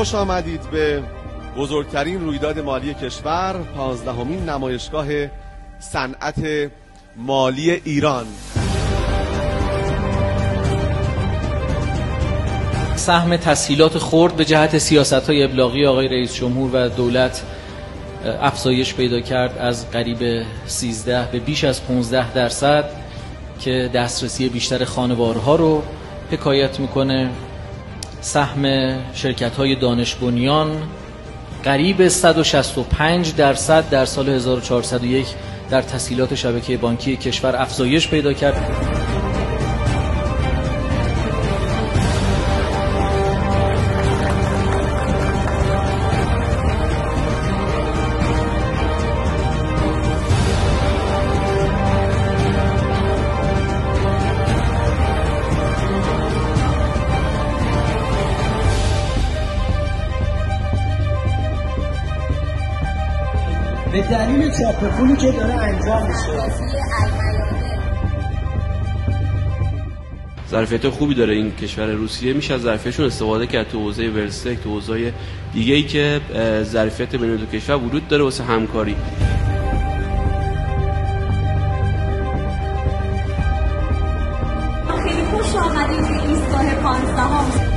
خوش آمدید به بزرگترین رویداد مالی کشور، 15مین نمایشگاه صنعت مالی ایران. سهم تسهیلات خرد به جهت سیاست‌های ابلاغی آقای رئیس جمهور و دولت افزایش پیدا کرد از قریب 13 به بیش از 15% که دسترسی بیشتر خانوارها رو حکایت میکنه. سهم شرکت‌های دانش بنیان قریب 165% در سال 1401 در تسهیلات شبکه بانکی کشور افزایش پیدا کرد. به دلیل چاپ پولی که داره انجام میشه. ظرفیت خوبی داره این کشور روسیه، میشه از ظرفیتشون استفاده کرد تو حوزه ورستک، تو حوزه دیگه‌ای که ظرفیت بین دو کشور وجود داره واسه همکاری. خیلی خوش آمدید به ایستگاه 15.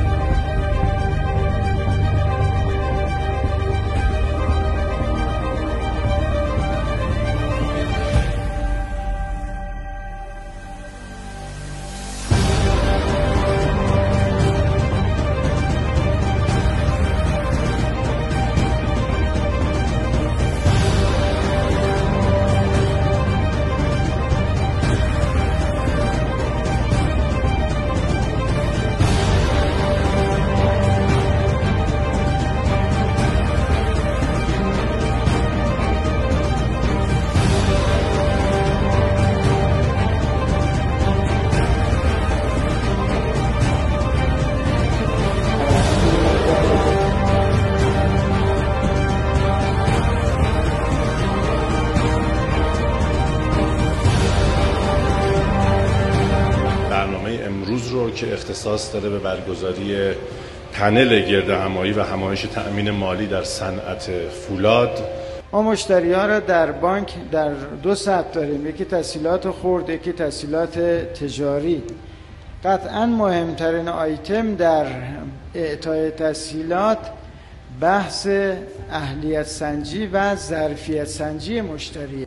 امروز رو که اختصاص داده به برگزاری پنل گردهمایی و همایش تأمین مالی در صنعت فولاد. ما مشتری‌ها را در بانک در 2 سطح داریم، یکی تسهیلات خرد، یکی تسهیلات تجاری. قطعاً مهمترین آیتم در اعطای تسهیلات بحث اهلیت سنجی و ظرفیت سنجی مشتری.